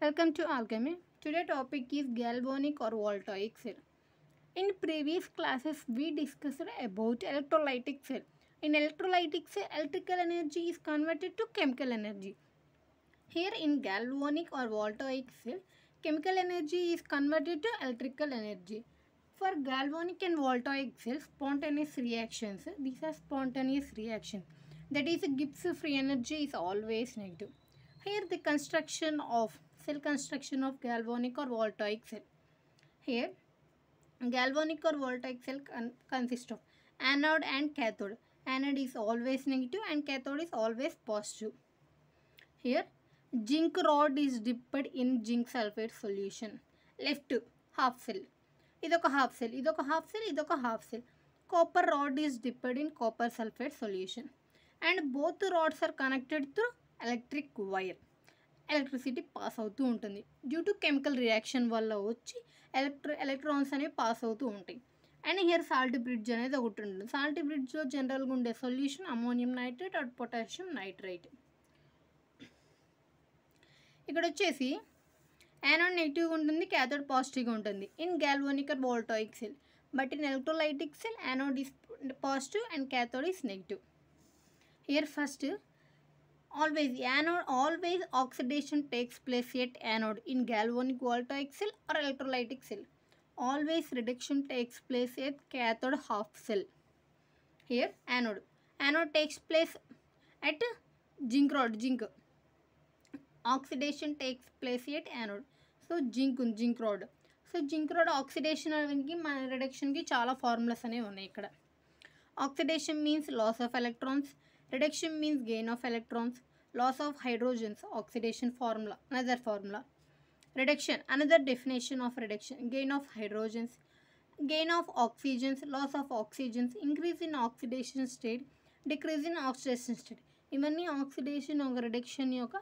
Welcome to Alchemy. Today topic is galvanic or voltaic cell. In previous classes we discussed about electrolytic cell. In electrolytic cell electrical energy is converted to chemical energy. Here in galvanic or voltaic cell chemical energy is converted to electrical energy. For galvanic and voltaic cells spontaneous reactions. These are spontaneous reactions. That is Gibbs free energy is always negative. Here the cell construction of galvanic or voltaic cell. Here galvanic or voltaic cell consists of anode and cathode. Anode is always negative and cathode is always positive. Here zinc rod is dipped in zinc sulfate solution. Left half cell. ఇదొక half cell, ఇదొక half cell, ఇదొక half cell. Copper rod is dipped in copper sulfate solution. And both rods are connected through electric wire. Electricity pass అవుతూ ఉంటుంది due to chemical reaction వల్ల వచ్చి electrons అనేవి pass అవుతూ ఉంటాయి. అండ్ హియర్ సాల్ట్ బ్రిడ్జ్ అనేది ఒకటి ఉంటుంది. సాల్ట్ బ్రిడ్జ్లో జనరల్గా ఉండే solution ammonium nitrate or potassium nitrate. ఇక్కడ వచ్చేసి యానోడ్ నెగిటివ్గా ఉంటుంది, క్యాథోడ్ పాజిటివ్గా ఉంటుంది in galvanic or voltaic cell. But in electrolytic cell anode is positive and cathode is negative. Here first always oxidation takes place at anode in galvanic voltaic cell or electrolytic cell. Always reduction takes place at cathode half cell. Here anode takes place at zinc rod. Oxidation takes place at anode. So zinc rod. So zinc rod oxidation అనేది మన రిడక్షన్కి చాలా formulas అనేవి ఉన్నాయి ఇక్కడ. Oxidation means loss of electrons, reduction means gain of electrons, loss of hydrogens oxidation formula, another formula. Reduction another definition of reduction, gain of hydrogens, gain of oxygens, loss of oxygens, increase in oxidation state, decrease in oxidation state. ఇవన్నీ oxidation ఒక reduction యొక్క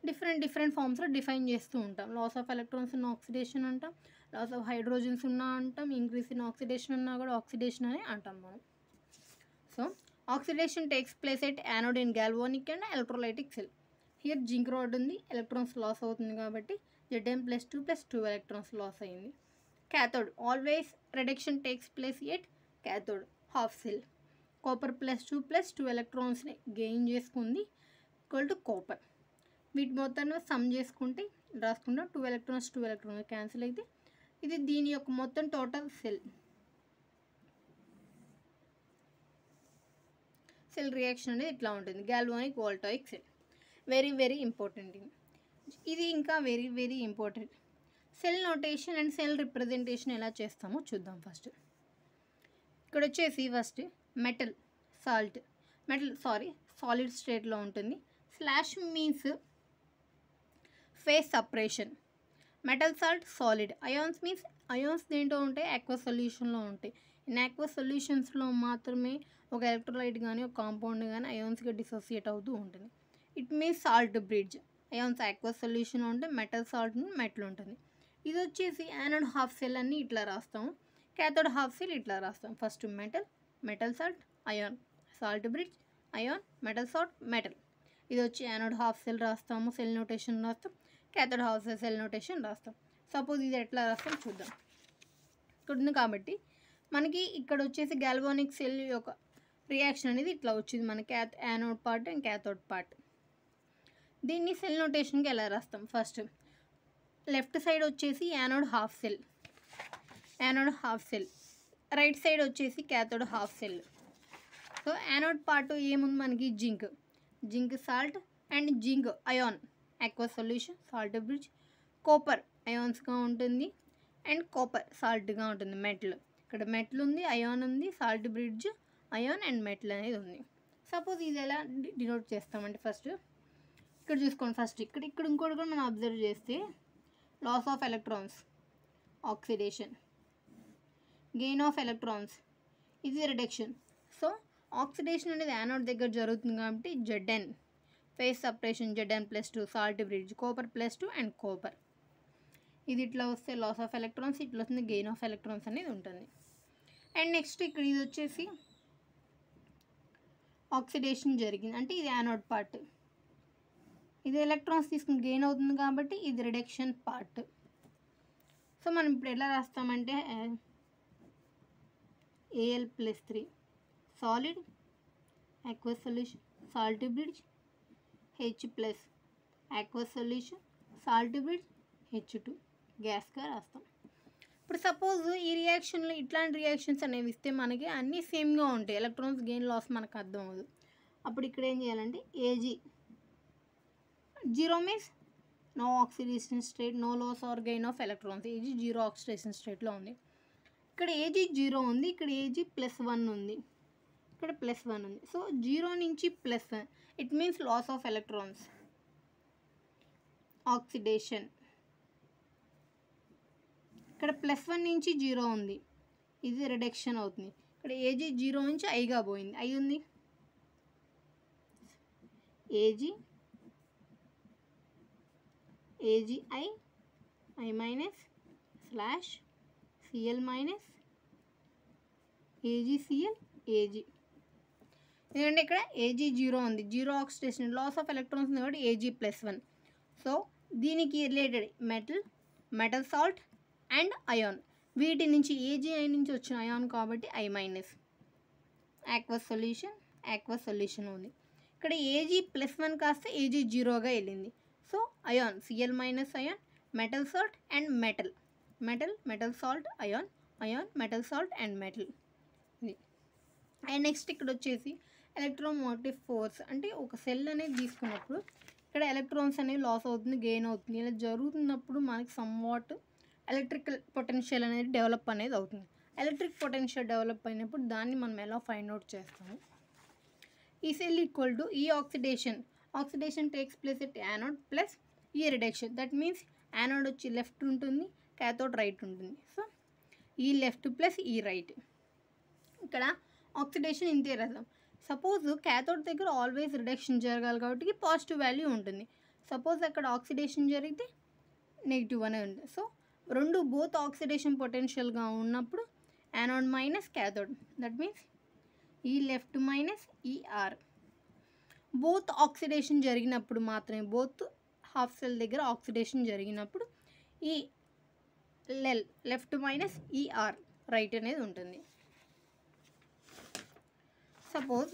different ఫామ్స్లో define చేస్తూ ఉంటాం. Loss of electrons ఉన్న oxidation అంటాం, loss of hydrogens ఉన్నా అంటాం, ఇంక్రీస్ ఇన్ ఆక్సిడేషన్ ఉన్నా కూడా ఆక్సిడేషన్ అని అంటాం మనం. So oxidation takes place at anode in galvanic and electrolytic cell. Here zinc rod ఉంది, ఎలక్ట్రాన్స్ లాస్ అవుతుంది కాబట్టి Zn+2+2 ఎలక్ట్రాన్స్ లాస్ అయింది. Cathode always reduction takes place at cathode half cell. Copper +2+2 ఎలక్ట్రాన్స్ని గెయిన్ చేసుకుంది equal to copper. వీటి మొత్తాన్ని some చేసుకుంటే రాసుకుంటాం. 2 ఎలక్ట్రాన్స్ క్యాన్సిల్ అయితే ఇది దీని యొక్క మొత్తం టోటల్ సెల్ రియాక్షన్ అనేది ఇట్లా ఉంటుంది. galvanic voltaic cell very important. ఇది ఇంకా very important. Cell notation and cell representation ఎలా చేస్తామో చూద్దాం. ఫస్ట్ ఇక్కడ వచ్చేసి ఫస్ట్ సాలిడ్ స్టేట్లో ఉంటుంది. Slash means face separation. Metal salt solid. Ions దేంట్లో ఉంటాయి, ఆక్వస్ సొల్యూషన్లో ఉంటాయి. ఇన్ ఆక్వస్ సొల్యూషన్స్లో మాత్రమే ఒక ఎలక్ట్రోలైట్ కానీ ఒక కాంపౌండ్ కానీ అయాన్స్గా డిసోసియేట్ అవుతూ ఉంటుంది. It means salt bridge. Ions aqueous సొల్యూషన్లో ఉంటే మెటల్ సాల్ట్ మెటల్ ఉంటుంది. ఇది వచ్చేసి యానోడ్ హాఫ్ సెల్ అన్ని ఇట్లా రాస్తాము, క్యాథోడ్ హాఫ్ సెల్ ఇట్లా రాస్తాం. First metal salt, ion, salt bridge, ion, metal salt, metal. ఇది వచ్చి యానోడ్ హాఫ్ సెల్ రాస్తాము, సెల్ నోటేషన్ రాస్తాం. క్యాథోడ్ హాఫ్ సెల్ యానోటేషన్ రాస్తాం. సపోజ్ ఇది ఎట్లా రాస్తాం చూద్దాం. ఇక్కడ ఉంది కాబట్టి మనకి ఇక్కడ వచ్చేసి galvanic సెల్ యొక్క రియాక్షన్ అనేది ఇట్లా వచ్చింది మనకి anode part and cathode part. దీన్ని సెల్ నోటేషన్కి ఎలా రాస్తాం? ఫస్ట్ లెఫ్ట్ సైడ్ వచ్చేసి anode half cell, right side వచ్చేసి cathode half cell. So anode part ఏముంది మనకి zinc salt and zinc ion aqueous solution, salt bridge, copper అయాన్స్గా ఉంటుంది అండ్ కాపర్ సాల్ట్గా ఉంటుంది. మెటల్ ఇక్కడ మెటల్ ఉంది, అయాన్ ఉంది, salt bridge, ion and metal అనేది ఉంది. సపోజ్ ఇది ఎలా డినోట్ చేస్తామంటే ఫస్ట్ ఇక్కడ చూసుకోండి. ఫస్ట్ ఇక్కడ ఇంకోటి కూడా మనం అబ్జర్వ్ చేస్తే loss of electrons oxidation, gain of electrons ఇది రిడక్షన్. సో ఆక్సిడేషన్ అనేది యానోడ్ దగ్గర జరుగుతుంది కాబట్టి Zn phase separation Zn+2 salt bridge, copper +2 and copper. ఇది ఇట్లా వస్తే లాస్ ఆఫ్ ఎలక్ట్రాన్స్, ఇట్లా వస్తుంది గెయిన్ ఆఫ్ ఎలక్ట్రాన్స్ అనేది ఉంటుంది. అండ్ నెక్స్ట్ ఇక్కడ ఇది వచ్చేసి ఆక్సిడేషన్ జరిగింది అంటే ఇది యానోడ్ పార్ట్, ఇది ఎలక్ట్రాన్స్ తీసుకుని గెయిన్ అవుతుంది కాబట్టి ఇది రిడక్షన్ పార్ట్. సో మనం ఇప్పుడు ఎలా రాస్తామంటే Al+3 solid aqueous solution salt bridge H+ aqueous solution salt bridge H2 గ్యాస్గా రాస్తాం. ఇప్పుడు సపోజ్ ఈ రియాక్షన్లో ఇట్లాంటి రియాక్షన్స్ అనేవి ఇస్తే మనకి అన్నీ సేమ్గా ఉంటాయి, ఎలక్ట్రాన్స్ గెయిన్ లాస్ మనకు అర్థం అవ్వదు. అప్పుడు ఇక్కడ ఏం చేయాలంటే Ag 0 means no oxidation state, no loss or gain of electrons. Ag 0 oxidation స్టేట్లో ఉంది. ఇక్కడ Ag 0 ఉంది, ఇక్కడ Ag +1 ఉంది, ఇక్కడ +1 ఉంది. సో 0 నుంచి +1 it means loss of electrons, oxidation. ఇక్కడ +1 నుంచి 0 ఉంది, ఇది రిడక్షన్ అవుతుంది. ఇక్కడ Ag 0 నుంచి ఐగా పోయింది, ఐ ఉంది, Agi I minus slash Cl minus AgCl Ag. ఎందుకంటే ఇక్కడ Ag 0 ఉంది, 0 ఆక్సిడేషన్, లాస్ ఆఫ్ ఎలక్ట్రాన్స్ ఉంది కాబట్టి Ag +1. సో దీనికి related metal salt and ion, వీటి నుంచి Agi నుంచి వచ్చిన అయాన్ కాబట్టి I మైనస్. aqueous సొల్యూషన్ ఉంది. ఇక్కడ Ag +1 కాస్త Ag 0గా వెళ్ళింది. So ion Cl minus ion, metal salt and metal salt ion metal salt and metal. ఇది అండ్ నెక్స్ట్ ఇక్కడ వచ్చేసి ఎలక్ట్రోమోటివ్ ఫోర్స్, అంటే ఒక సెల్ అనేది తీసుకున్నప్పుడు ఇక్కడ ఎలక్ట్రాన్స్ అనేవి లాస్ అవుతుంది, గెయిన్ అవుతుంది. ఇలా జరుగుతున్నప్పుడు మనకి సమ్వాట్ ఎలక్ట్రికల్ పొటెన్షియల్ అనేది డెవలప్ అనేది అవుతుంది. ఎలక్ట్రిక్ పొటెన్షియల్ డెవలప్ అయినప్పుడు దాన్ని మనం ఎలా ఫైండ్ అవుట్ చేస్తాము? ఈ సెల్ ఈక్వల్ టు ఈ oxidation takes place at anode plus E reduction. That means anode వచ్చి లెఫ్ట్ ఉంటుంది, క్యాథోడ్ రైట్ ఉంటుంది. సో ఈ లెఫ్ట్ ప్లస్ ఈ రైట్. ఇక్కడ ఆక్సిడేషన్ ఇంతే రాద్దాం. సపోజ్ క్యాథోడ్ దగ్గర ఆల్వేస్ రిడక్షన్ జరగాలి కాబట్టి పాజిటివ్ వాల్యూ ఉంటుంది. సపోజ్ అక్కడ ఆక్సిడేషన్ జరిగితే నెగిటివ్ అనే ఉంది. సో రెండు బోత్ ఆక్సిడేషన్ పొటెన్షియల్గా ఉన్నప్పుడు anode minus cathode, that means ఈ లెఫ్ట్ మైనస్ ఈ ఆర్. బోత్ ఆక్సిడేషన్ జరిగినప్పుడు మాత్రమే, బోత్ హాఫ్ సెల్ దగ్గర ఆక్సిడేషన్ జరిగినప్పుడు ఈ లెఫ్ట్ మైనస్ ఈ ఆర్ రైట్ అనేది ఉంటుంది. సపోజ్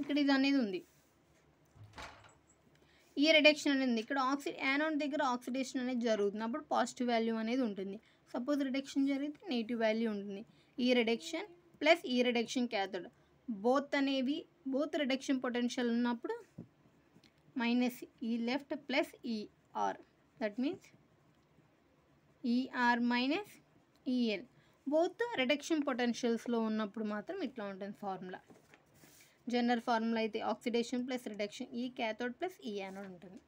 ఇక్కడ ఇది అనేది ఉంది, ఈ రిడక్షన్ అనేది ఉంది. ఇక్కడ యానోడ్ దగ్గర ఆక్సిడేషన్ అనేది జరుగుతుంది, అప్పుడు పాజిటివ్ వాల్యూ అనేది ఉంటుంది. సపోజ్ రిడక్షన్ జరిగితే నెగిటివ్ వాల్యూ ఉంటుంది. E reduction plus E reduction cathode both reduction potential ఉన్నప్పుడు minus E left plus E R, that means ER minus EL. Both reduction పొటెన్షియల్స్లో ఉన్నప్పుడు మాత్రం ఇట్లా ఉంటుంది ఫార్ములా. జనరల్ ఫార్ములా అయితే oxidation plus reduction, E cathode plus E anode ఉంటుంది.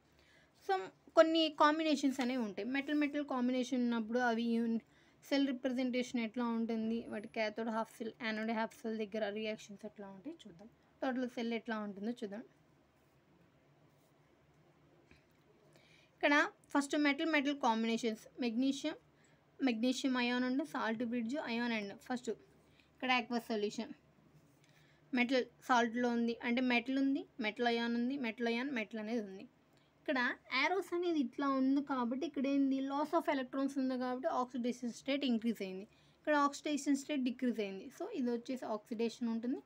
So కొన్ని combinations అనేవి ఉంటాయి. మెటల్ కాంబినేషన్ ఉన్నప్పుడు అవి సెల్ రిప్రజెంటేషన్ ఎట్లా ఉంటుంది, వాటి cathode half cell anode half cell దగ్గర రియాక్షన్స్ ఎట్లా ఉంటాయి చూద్దాం. టోటల్ సెల్ ఎట్లా ఉంటుందో చూద్దాం. ఇక్కడ first metal combinations, magnesium ion and salt bridge ion and first ఇక్కడ aqueous సొల్యూషన్. మెటల్ సాల్ట్లో ఉంది అంటే మెటల్ ఉంది, మెటల్ అయాన్ ఉంది, మెటల్ అనేది ఉంది. ఇక్కడ యారోస్ అనేది ఇట్లా ఉంది కాబట్టి ఇక్కడ ఏంది లాస్ ఆఫ్ ఎలక్ట్రాన్స్ ఉంది కాబట్టి ఆక్సిడేషన్ స్టేట్ ఇంక్రీజ్ అయింది, ఇక్కడ ఆక్సిడేషన్ స్టేట్ డిక్రీజ్ అయింది. సో ఇది వచ్చేసి ఆక్సిడేషన్ ఉంటుంది,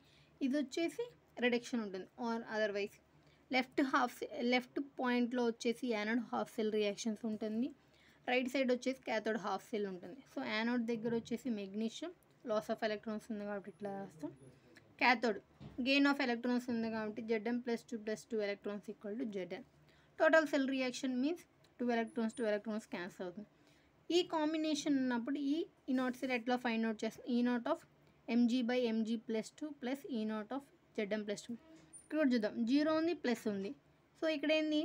ఇది వచ్చేసి రిడక్షన్ ఉంటుంది. ఆర్ అదర్వైజ్ లెఫ్ట్ పాయింట్లో వచ్చేసి యానోడ్ హాఫ్ సెల్ రియాక్షన్స్ ఉంటుంది, రైట్ సైడ్ వచ్చేసి క్యాథోడ్ హాఫ్ సెల్ ఉంటుంది. సో యానోడ్ దగ్గర వచ్చేసి మెగ్నీషియం లాస్ ఆఫ్ ఎలక్ట్రాన్స్ ఉంది కాబట్టి ఇట్లా రాస్తాం. క్యాథోడ్ గెయిన్ ఆఫ్ ఎలక్ట్రాన్స్ ఉంది కాబట్టి Zn + 2 electrons equal to Zn. Total cell reaction means 2 electrons cancel అవుతుంది. ఈ కాంబినేషన్ ఉన్నప్పుడు ఈ నాట్ సెల్ ఎట్లా ఫైండ్ అవుట్ చేస్తాం? ఈ నాట్ ఆఫ్ Mg/Mg+2 ప్లస్ ఈ నాట్ ఆఫ్ Zn+2. ఇక్కడ చూద్దాం, 0 ఉంది ప్లస్ ఉంది. సో ఇక్కడ ఏంది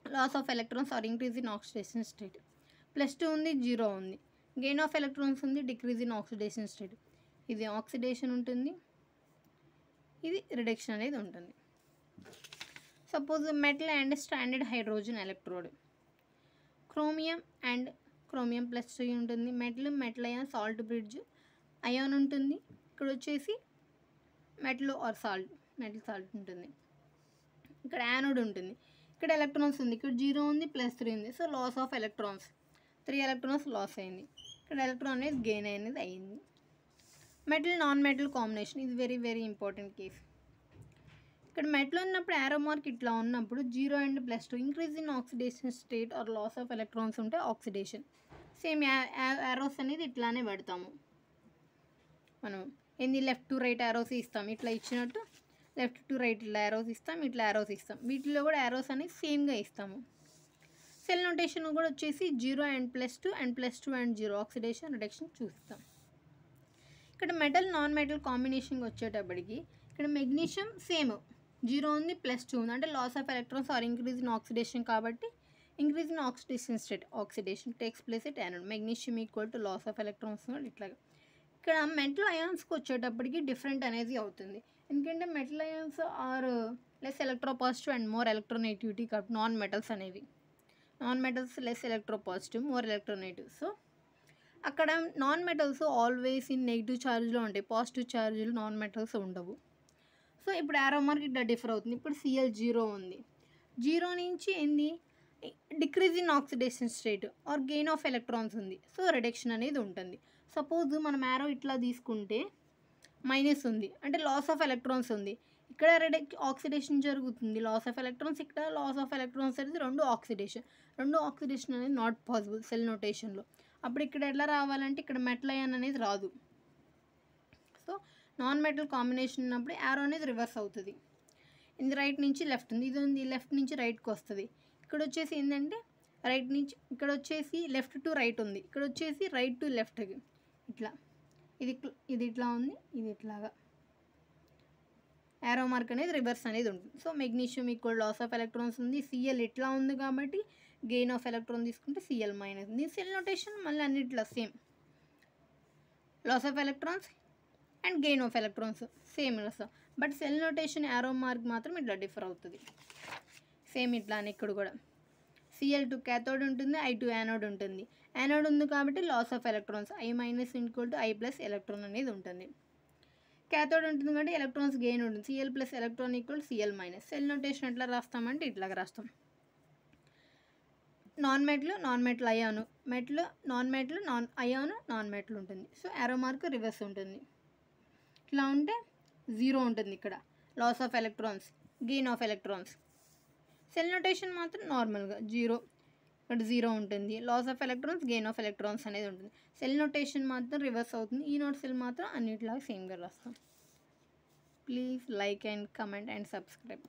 loss of electrons or increase in oxidation state. +2 ఉంది, 0 ఉంది. గెయిన్ ఆఫ్ ఎలక్ట్రాన్స్ ఉంది, డిక్రీజ్ ఇన్ ఆక్సిడేషన్ స్టేట్. ఇది ఆక్సిడేషన్ ఉంటుంది, ఇది రిడక్షన్ అనేది ఉంటుంది. Suppose metal and standard hydrogen electrode, chromium +3 ఉంటుంది, metal ion salt bridge ion ఉంటుంది. ఇక్కడ వచ్చేసి మెటల్ సాల్ట్ ఉంటుంది. ఇక్కడ యానోడ్ ఉంటుంది, ఇక్కడ ఎలక్ట్రాన్స్ ఉంది, ఇక్కడ 0 ఉంది, +3 ఉంది. So loss of electrons, 3 electrons loss అయింది. ఇక్కడ ఎలక్ట్రాన్ అనేది గెయిన్ అనేది అయింది. మెటల్ నాన్ మెటల్ కాంబినేషన్, ఇది వెరీ వెరీ ఇంపార్టెంట్ కేస్. ఇక్కడ మెటల్ ఉన్నప్పుడు యారో మార్క్ ఇట్లా ఉన్నప్పుడు 0 and +2 increase in oxidation state or loss of electrons ఉంటే ఆక్సిడేషన్. సేమ్ యారోస్ అనేది ఇట్లానే పెడతాము మనం. ఏంది లెఫ్ట్ టు రైట్ యారోస్ ఇస్తాం, ఇట్లా ఇచ్చినట్టు లెఫ్ట్ టు రైట్ ఇట్లా యారోస్ ఇస్తాం, ఇట్లా యారోస్ ఇస్తాం. వీటిలో కూడా యారోస్ అనేది సేమ్గా ఇస్తాము. సెల్ నోటేషన్ కూడా వచ్చేసి 0 and +2 and +2 and 0 oxidation reduction చూస్తాం. ఇక్కడ మెటల్ నాన్ మెటల్ కాంబినేషన్ వచ్చేటప్పటికి ఇక్కడ మెగ్నీషియం సేమ్ 0 ఉంది, +2 ఉంది, అంటే loss of electrons or increase in oxidation కాబట్టి increase in oxidation state, oxidation takes place at anode. Magnesium equal to loss of electrons ఇట్లాగా. ఇక్కడ మెటల్ అయాన్స్కి వచ్చేటప్పటికి డిఫరెంట్ అనేది అవుతుంది, ఎందుకంటే metal ions are less electropositive and more electronegativity కాబట్టి non metals అనేవి. Non metals less electropositive, more electronegative. So అక్కడ non metals always in negative ఛార్జ్లో ఉంటాయి, పాజిటివ్ ఛార్జీలు నాన్ మెటల్స్ ఉండవు. సో ఇప్పుడు యారో మార్క్ ఇట్లా డిఫర్ అవుతుంది. ఇప్పుడు Cl 0 ఉంది, 0 నుంచి ఏంది decrease in oxidation state are gain of electrons ఉంది. సో రిడక్షన్ అనేది ఉంటుంది. సపోజ్ మనం యారో ఇట్లా తీసుకుంటే మైనస్ ఉంది, అంటే లాస్ ఆఫ్ ఎలక్ట్రాన్స్ ఉంది. ఇక్కడ ఆక్సిడేషన్ జరుగుతుంది, లాస్ ఆఫ్ ఎలక్ట్రాన్స్, ఇక్కడ లాస్ ఆఫ్ ఎలక్ట్రాన్స్ అనేది రెండు ఆక్సిడేషన్ అనేది నాట్ పాసిబుల్ సెల్ నోటేషన్లో. అప్పుడు ఇక్కడ ఎట్లా రావాలంటే ఇక్కడ మెటల్ అయాన్ అనేది రాదు. సో నాన్ మెటల్ కాంబినేషన్ ఉన్నప్పుడు యారో అనేది రివర్స్ అవుతుంది. ఇది రైట్ నుంచి లెఫ్ట్ ఉంది, ఇది ఉంది లెఫ్ట్ నుంచి రైట్కి వస్తుంది. ఇక్కడ వచ్చేసి ఏంటంటే రైట్ నుంచి, ఇక్కడ వచ్చేసి లెఫ్ట్ టు రైట్ ఉంది, ఇక్కడ వచ్చేసి రైట్ టు లెఫ్ట్కి ఇట్లా. ఇది ఇట్లా ఉంది, ఇది ఇట్లాగా యారో మార్క్ అనేది రివర్స్ అనేది ఉంటుంది. So magnesium equal loss of electrons ఉంది, Cl ఇట్లా ఉంది కాబట్టి గెయిన్ ఆఫ్ ఎలక్ట్రాన్ తీసుకుంటే Cl మైనస్. దీని సెల్ నోటేషన్ మళ్ళీ అన్నిట్లా same, loss of electrons and gain of electrons same రాస్తాం. But cell notation arrow mark మాత్రం ఇట్లా డిఫర్ అవుతుంది. సేమ్ ఇట్లానే ఇక్కడ కూడా Cl2 క్యాథోడ్ ఉంటుంది, I2 యానోడ్ ఉంటుంది. యానోడ్ ఉంది కాబట్టి loss of electrons I- equal to I+ electron అనేది ఉంటుంది. క్యాథోడ్ ఉంటుంది కాబట్టి ఎలక్ట్రాన్స్ గెయిన్ ఉంటుంది, Cl+ electron equal Cl-. Cell notation ఎట్లా రాస్తామంటే ఇట్లాగా రాస్తాం. Non metal ion, metal non ion non metal ఉంటుంది. సో యారో మార్క్ రివర్స్ ఉంటుంది. ఇట్లా ఉంటే 0 ఉంటుంది, ఇక్కడ loss of electrons, gain of electrons. Cell notation మాత్రం నార్మల్గా 0, ఇక్కడ 0 ఉంటుంది, loss of electrons, gain of electrons అనేది ఉంటుంది. సెల్ నోటేషన్ మాత్రం రివర్స్ అవుతుంది. ఈ నోట్ సెల్ మాత్రం అన్నిటిలాగా సేమ్గా రాస్తాం. Please like and comment and subscribe.